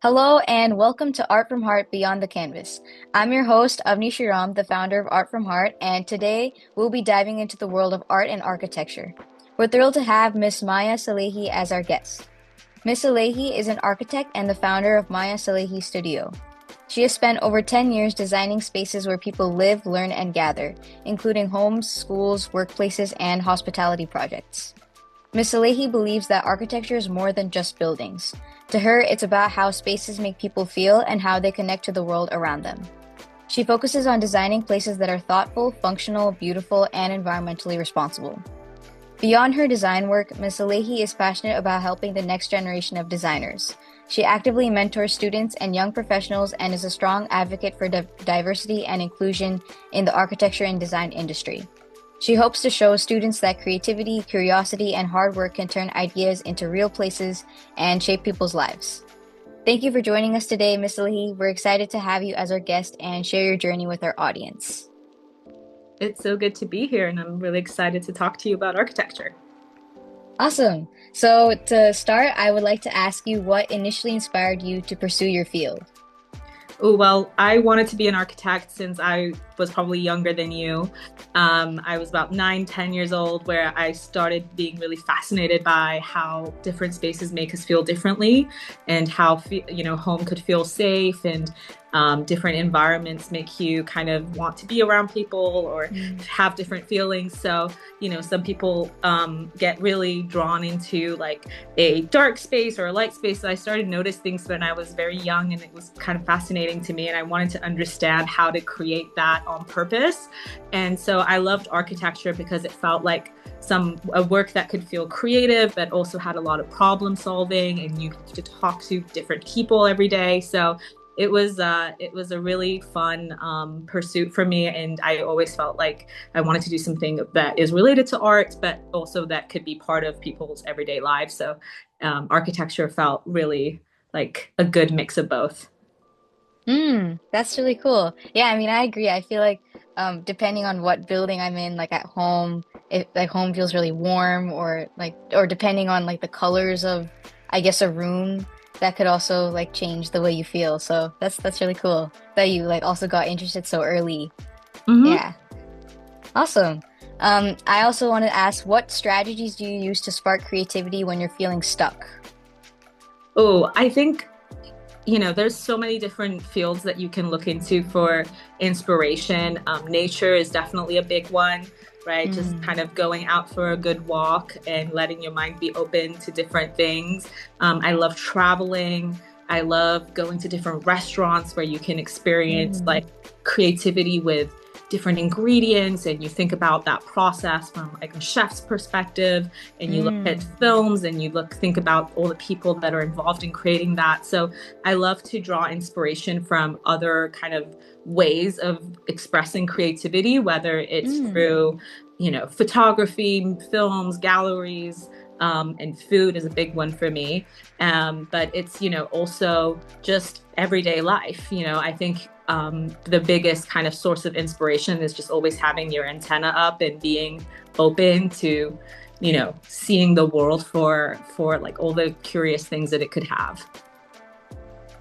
Hello and welcome to Art from Heart Beyond the Canvas. I'm your host, Avni Shiram, the founder of Art from Heart, and today we'll be diving into the world of art and architecture. We're thrilled to have Miss Mahya Salehi as our guest. Miss Salehi is an architect and the founder of Mahya Salehi Studio. She has spent over 10 years designing spaces where people live, learn, and gather, including homes, schools, workplaces, and hospitality projects. Ms. Salehi believes that architecture is more than just buildings. To her, it's about how spaces make people feel and how they connect to the world around them. She focuses on designing places that are thoughtful, functional, beautiful, and environmentally responsible. Beyond her design work, Ms. Salehi is passionate about helping the next generation of designers. She actively mentors students and young professionals and is a strong advocate for diversity and inclusion in the architecture and design industry. She hopes to show students that creativity, curiosity, and hard work can turn ideas into real places and shape people's lives. Thank you for joining us today, Ms. Salehi. We're excited to have you as our guest and share your journey with our audience. It's so good to be here, and I'm really excited to talk to you about architecture. Awesome. So, to start, I would like to ask you what initially inspired you to pursue your field? Oh, well, I wanted to be an architect since I was probably younger than you. I was about 9, 10 years old, where I started being really fascinated by how different spaces make us feel differently, and how home could feel safe, and different environments make you kind of want to be around people or have different feelings. So, some people get really drawn into like a dark space or a light space. So I started to notice things when I was very young, and it was kind of fascinating to me. And I wanted to understand how to create that on purpose. And so I loved architecture because it felt like a work that could feel creative, but also had a lot of problem solving, and you have to talk to different people every day. So it was a really fun pursuit for me, and I always felt like I wanted to do something that is related to art, but also that could be part of people's everyday lives. So architecture felt really like a good mix of both. That's really cool. Yeah, I mean, I agree. I feel like depending on what building I'm in, like at home, if like home feels really warm or depending on like the colors of, I guess, a room, that could also like change the way you feel. So that's really cool that you like also got interested so early. Hmm. Yeah. Awesome. I also want to ask, what strategies do you use to spark creativity when you're feeling stuck? Oh, I think there's so many different fields that you can look into for inspiration. Nature is definitely a big one, right? Just Mm, kind of going out for a good walk and letting your mind be open to different things. I love traveling. I love going to different restaurants where you can experience mm, like creativity with different ingredients, and you think about that process from like a chef's perspective, and you look at mm, films, and think about all the people that are involved in creating that. So I love to draw inspiration from other kind of ways of expressing creativity, whether it's mm. through, photography, films, galleries, and food is a big one for me. But it's, also just everyday life. I think the biggest kind of source of inspiration is just always having your antenna up and being open to, seeing the world for like all the curious things that it could have.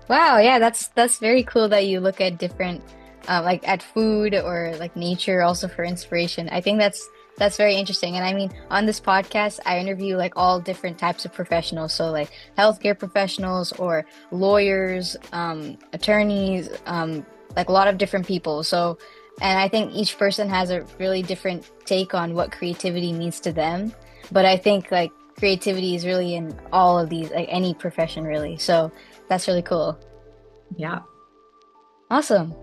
Wow, yeah, that's very cool that you look at different like at food or like nature also for inspiration. I think that's very interesting. And I mean, on this podcast, I interview like all different types of professionals. So like healthcare professionals or lawyers, attorneys, like a lot of different people. So, and I think each person has a really different take on what creativity means to them. But I think like creativity is really in all of these, like any profession really. So that's really cool. Yeah. Awesome.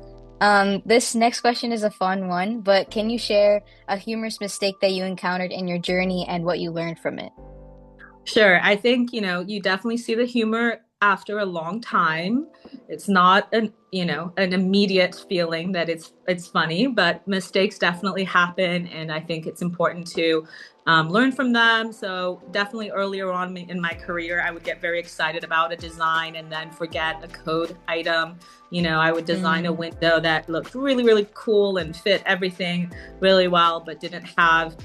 This next question is a fun one, but can you share a humorous mistake that you encountered in your journey and what you learned from it? Sure. I think, you definitely see the humor after a long time. It's not an immediate feeling that it's funny, but mistakes definitely happen, and I think it's important to learn from them. So definitely earlier on in my career, I would get very excited about a design and then forget a code item. I would design a Mm, window that looked really, really cool and fit everything really well, but didn't have,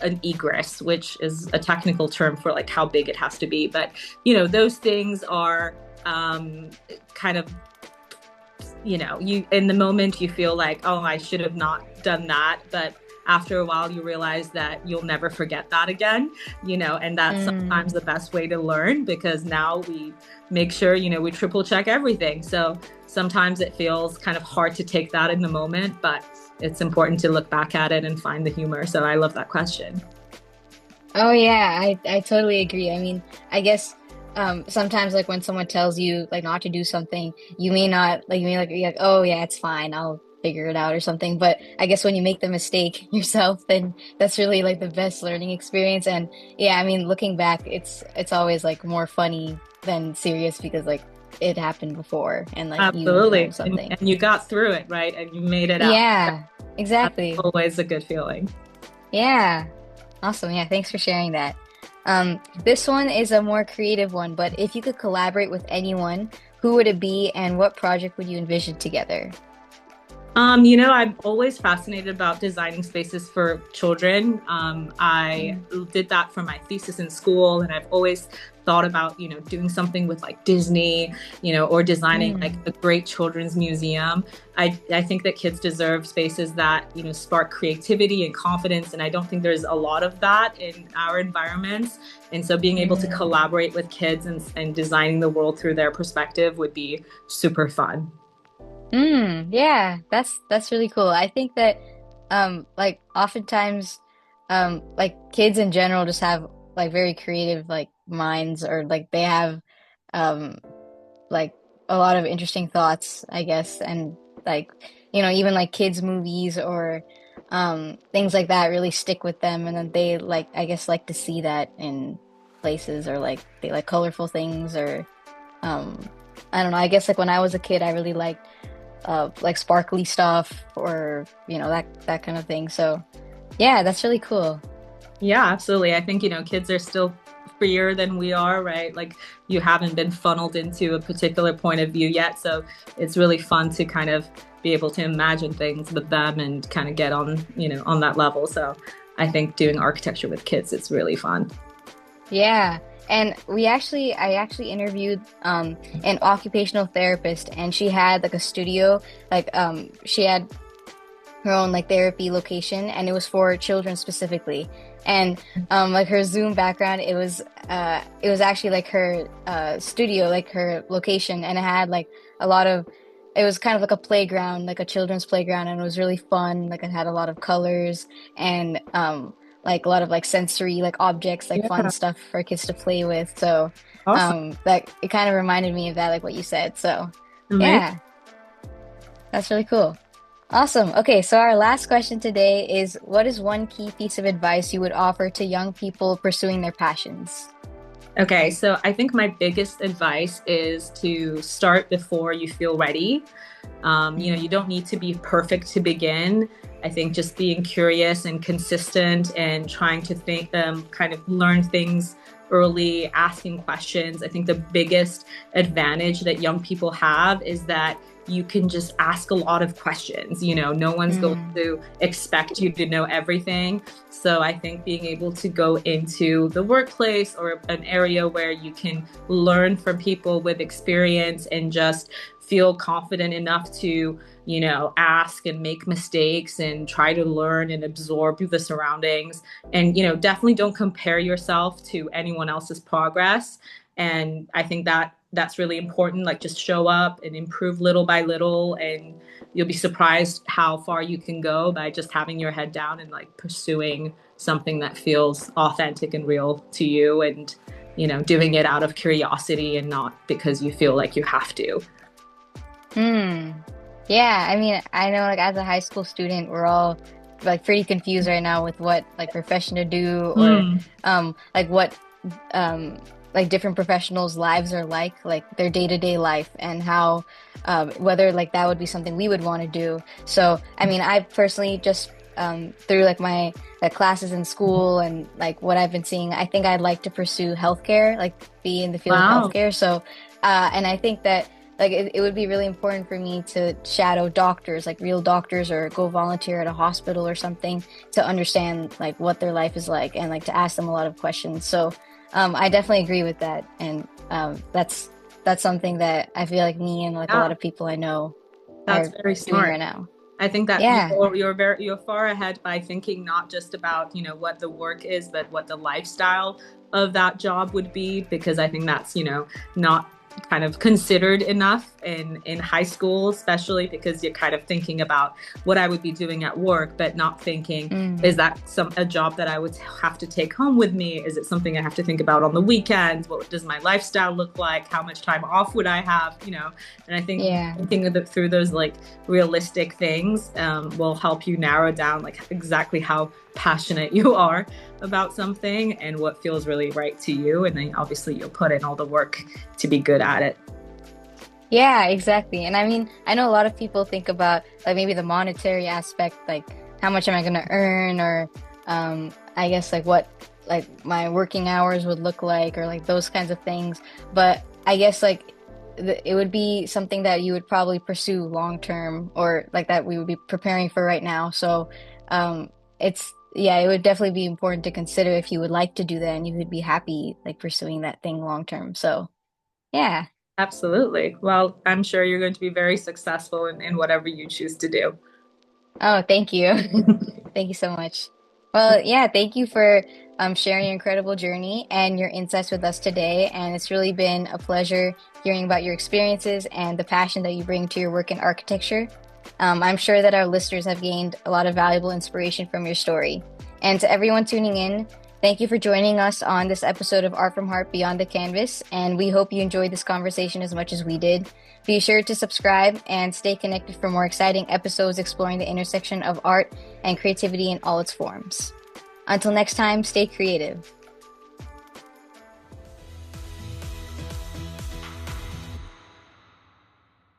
an egress, which is a technical term for like how big it has to be. But those things are kind of, you in the moment you feel like, oh, I should have not done that, but after a while you realize that you'll never forget that again, and that's sometimes Mm. the best way to learn, because now we make sure, we triple check everything. So sometimes it feels kind of hard to take that in the moment, but it's important to look back at it and find the humor. So I love that question. Oh yeah, I totally agree. I mean, I guess sometimes like when someone tells you like not to do something, you may not like you may like be like, "Oh yeah, it's fine. I'll figure it out," or something. But I guess when you make the mistake yourself, then that's really like the best learning experience. And yeah, I mean, looking back, it's always like more funny than serious because like it happened before and like you learned Absolutely. something. And you got through it, right? And you made it out. Yeah, That's exactly. always a good feeling. Yeah. Awesome. Yeah, thanks for sharing that. This one is a more creative one, but if you could collaborate with anyone, who would it be and what project would you envision together? I'm always fascinated about designing spaces for children. I Mm. did that for my thesis in school, and I've always thought about, doing something with like Disney, or designing like Mm. a great children's museum. I think that kids deserve spaces that, spark creativity and confidence, and I don't think there's a lot of that in our environments. And so being able to Mm. collaborate with kids and designing the world through their perspective would be super fun. Mm. Yeah, that's really cool. I think that like oftentimes like kids in general just have like very creative like minds or like they have um like a lot of interesting thoughts, I guess, and like even like kids movies or things like that really stick with them, and then they like I guess like to see that in places or like they like colorful things or um I don't know. I guess like when I was a kid, I really liked like sparkly stuff or that kind of thing. So yeah, that's really cool. Yeah, absolutely. I think, kids are still freer than we are, right? Like you haven't been funneled into a particular point of view yet. So it's really fun to kind of be able to imagine things with them and kind of get on, on that level. So I think doing architecture with kids is really fun. Yeah. And I actually interviewed an occupational therapist and she had like a studio, like she had her own like therapy location and it was for children specifically. And like her Zoom background, it was actually like her studio, like her location, and it had like a lot of it was kind of like a playground, like a children's playground, and it was really fun. Like it had a lot of colors and like a lot of like sensory like objects, like fun Yeah, stuff for kids to play with. So awesome. that it kind of reminded me of that, like what you said. So Amazing. yeah, that's really cool. Awesome. Okay, so our last question today is what is one key piece of advice you would offer to young people pursuing their passions? Okay, so I think my biggest advice is to start before you feel ready. You Mm. don't need to be perfect to begin. I think just being curious and consistent and trying to think, kind of learn things early, asking questions. I think the biggest advantage that young people have is that you can just ask a lot of questions. No one's going Mm. to expect you to know everything. So I think being able to go into the workplace or an area where you can learn from people with experience and just feel confident enough to, ask and make mistakes and try to learn and absorb the surroundings. And, definitely don't compare yourself to anyone else's progress. And I think that that's really important. Like just show up and improve little by little, and you'll be surprised how far you can go by just having your head down and like pursuing something that feels authentic and real to you, and doing it out of curiosity and not because you feel like you have to. Hmm. Yeah, I mean, I know like as a high school student, we're all like pretty confused right now with what like profession to do or Mm, like what um like different professionals' lives are like their day-to-day life and how whether like that would be something we would want to do. So, I mean, I personally just through like my like classes in school and like what I've been seeing, I think I'd like to pursue healthcare, like be in the field of wow. healthcare. So, and I think that like it would be really important for me to shadow doctors, like real doctors, or go volunteer at a hospital or something to understand like what their life is like and like to ask them a lot of questions. So I definitely agree with that, and that's that's something that I feel like me and like a lot Yeah, of people I know that's are very doing smart. right now. I think that Yeah. you're far ahead by thinking not just about, what the work is, but what the lifestyle of that job would be, because I think that's, not kind of considered enough in high school, especially because you're kind of thinking about what I would be doing at work, but not thinking, Mm. is that a job that I would have to take home with me? Is it something I have to think about on the weekends? What does my lifestyle look like? How much time off would I have? And I think Yeah. thinking through those like realistic things will help you narrow down like exactly how passionate you are about something and what feels really right to you. And then obviously you'll put in all the work to be good at it. Yeah, exactly. And I mean, I know a lot of people think about like maybe the monetary aspect, like how much am I going to earn, or I guess like what like my working hours would look like, or like those kinds of things. But I guess like it would be something that you would probably pursue long term, or like that we would be preparing for right now. So it's yeah, it would definitely be important to consider if you would like to do that and you would be happy like pursuing that thing long term. So yeah. Absolutely. Well, I'm sure you're going to be very successful in whatever you choose to do. Oh, thank you. Thank you so much. Well, yeah, thank you for sharing your incredible journey and your insights with us today. And it's really been a pleasure hearing about your experiences and the passion that you bring to your work in architecture. I'm sure that our listeners have gained a lot of valuable inspiration from your story. And to everyone tuning in, thank you for joining us on this episode of Art from Heart Beyond the Canvas. And we hope you enjoyed this conversation as much as we did. Be sure to subscribe and stay connected for more exciting episodes exploring the intersection of art and creativity in all its forms. Until next time, stay creative.